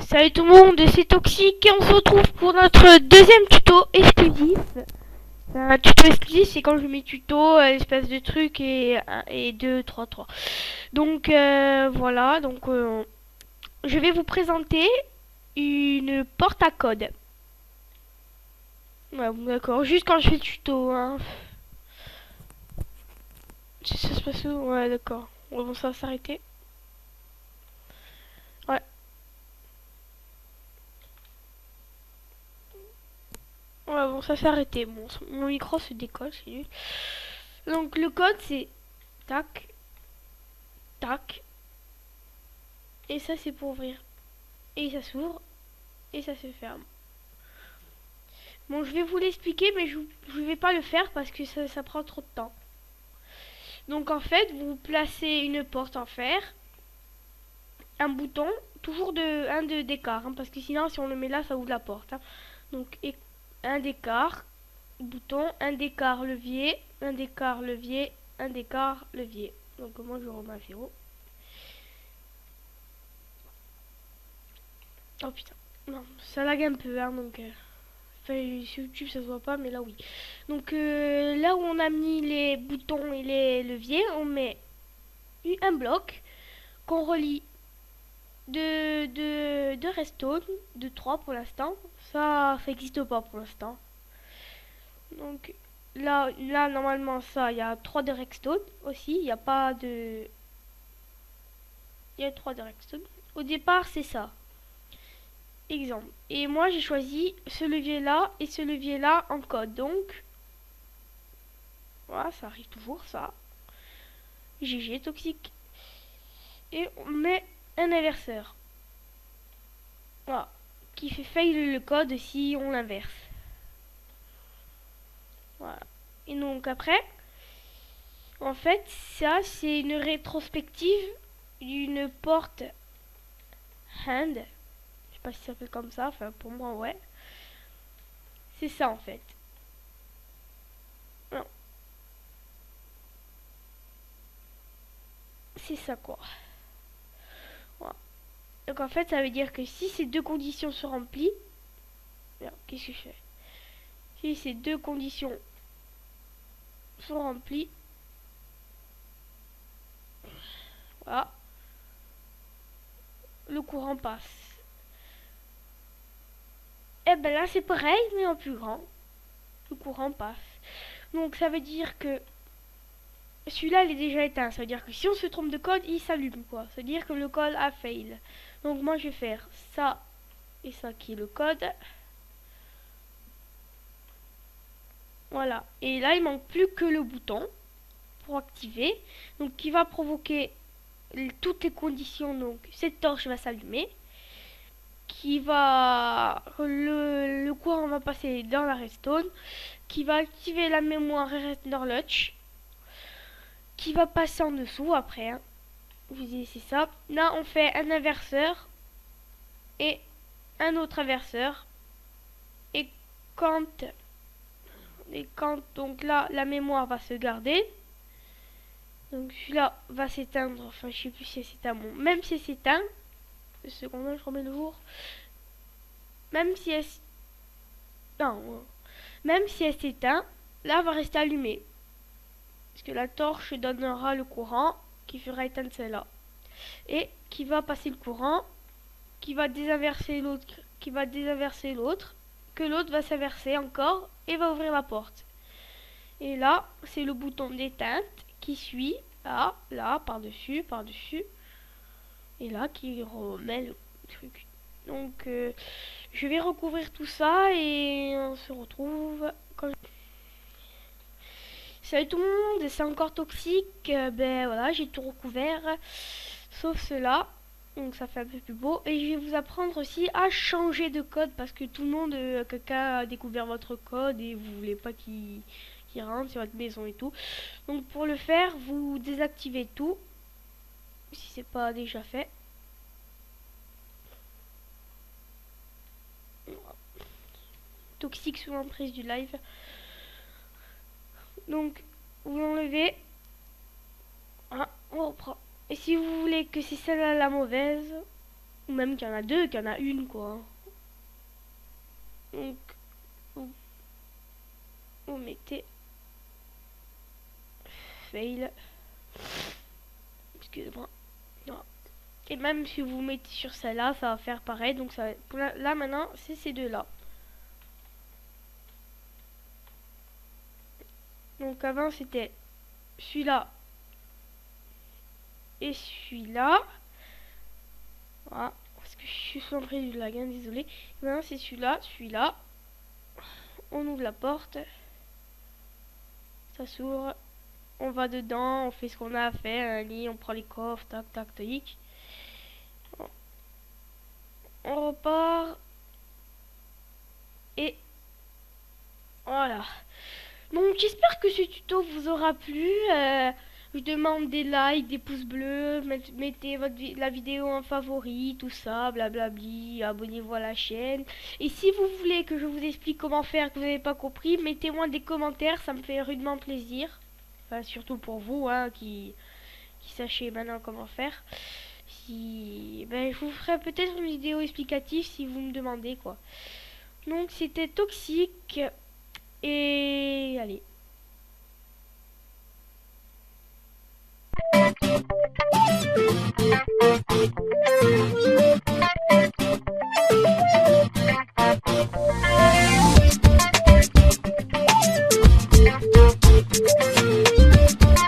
Salut tout le monde, c'est Toxique et on se retrouve pour notre deuxième tuto exclusif. Un tuto exclusif, c'est quand je mets tuto, espèce de truc et 2, 3, 3. Donc voilà, je vais vous présenter une porte à code. Ouais, bon, d'accord, juste quand je fais le tuto, hein. Ça se passe où? Ouais, d'accord. Bon, ça va s'arrêter. Ouais. Ouais, bon, ça s'est arrêté. Bon, mon micro se décolle, c'est nul. Donc le code c'est tac, tac, et ça c'est pour ouvrir. Et ça s'ouvre, et ça se ferme. Bon, je vais vous l'expliquer, mais je vais pas le faire parce que ça prend trop de temps. Donc en fait, vous placez une porte en fer, un bouton, toujours d'écart, hein, parce que sinon si on le met là, ça ouvre la porte. Hein. Donc un d'écart, bouton, un d'écart levier, un d'écart levier, un d'écart levier. Donc moi je remets à 0. Oh putain, non, ça lag un peu, hein, donc... Enfin, sur YouTube ça se voit pas, mais là oui. Donc là où on a mis les boutons et les leviers, on met un bloc qu'on relie de redstone, de 3 pour l'instant. Ça n'existe pas pour l'instant. Donc là normalement ça, il y a 3 de redstone aussi. Il n'y a pas de... Il y a 3 de redstone. Au départ c'est ça. Exemple. Et moi j'ai choisi ce levier là et ce levier là en code. Donc voilà, ça arrive toujours ça. GG toxique. Et on met un inverseur. Voilà. Qui fait fail le code si on l'inverse. Voilà. Et donc après, en fait, ça c'est une rétrospective d'une porte hand. Je sais pas si ça s'appelle comme ça, enfin pour moi ouais. C'est ça en fait. Non. C'est ça quoi. Voilà. Donc en fait ça veut dire que si ces deux conditions sont remplies, qu'est-ce que je fais? Si ces deux conditions sont remplies, voilà, le courant passe. Et ben là c'est pareil mais en plus grand. Le courant passe. Donc ça veut dire que celui-là il est déjà éteint. Ça veut dire que si on se trompe de code, il s'allume quoi. Ça veut dire que le code a fail. Donc moi je vais faire ça et ça qui est le code. Voilà. Et là il manque plus que le bouton pour activer. Donc qui va provoquer toutes les conditions. Donc cette torche va s'allumer. Qui va... Le courant va passer dans la redstone. Qui va activer la mémoire Latch. Qui va passer en dessous après. Hein. Vous voyez, c'est ça. Là, on fait un inverseur et un autre inverseur. Et quand donc là, la mémoire va se garder. Donc celui-là va s'éteindre. Enfin, je sais plus si elle s'éteint. Bon, même si elle s'éteint, le second, je remets le jour. Même si elle... Non, même si elle s'éteint, là, va rester allumée. Parce que la torche donnera le courant qui fera éteindre celle-là. Et qui va passer le courant, qui va désinverser l'autre, que l'autre va s'inverser encore et va ouvrir la porte. Et là, c'est le bouton d'éteinte qui suit, là, par-dessus, et là, qui remet le truc. Donc, je vais recouvrir tout ça et on se retrouve quand... Salut tout le monde, c'est encore Toxique. Ben voilà, j'ai tout recouvert, sauf cela. Donc ça fait un peu plus beau. Et je vais vous apprendre aussi à changer de code parce que tout le monde, quelqu'un a découvert votre code et vous voulez pas qu'il rentre sur votre maison et tout. Donc pour le faire, vous désactivez tout si c'est pas déjà fait. Toxique sous l'emprise du live. Donc vous l'enlevez. Ah, on reprend. Et si vous voulez que c'est celle-là la mauvaise, Ou même qu'il y en a deux, qu'il y en a une, quoi. Donc, vous mettez fail. Excusez-moi. Et même si vous mettez sur celle-là, ça va faire pareil. Donc ça, là maintenant, c'est ces deux-là. Donc avant c'était celui-là et celui-là. Voilà. Parce que je suis centré du lag, hein, désolé. Maintenant c'est celui-là, celui-là. On ouvre la porte. Ça s'ouvre. On va dedans, on fait ce qu'on a à faire. Un lit, on prend les coffres, tac, tac, tac. On repart. Et voilà. Donc j'espère que ce tuto vous aura plu. Je demande des likes, des pouces bleus, mettez la vidéo en favori, tout ça, blablabli, abonnez-vous à la chaîne. Et si vous voulez que je vous explique comment faire, que vous n'avez pas compris, mettez-moi des commentaires, ça me fait rudement plaisir. Enfin, surtout pour vous, hein, qui sachez maintenant comment faire. Ben, je vous ferai peut-être une vidéo explicative si vous me demandez, quoi. Donc c'était toxique. Et allez.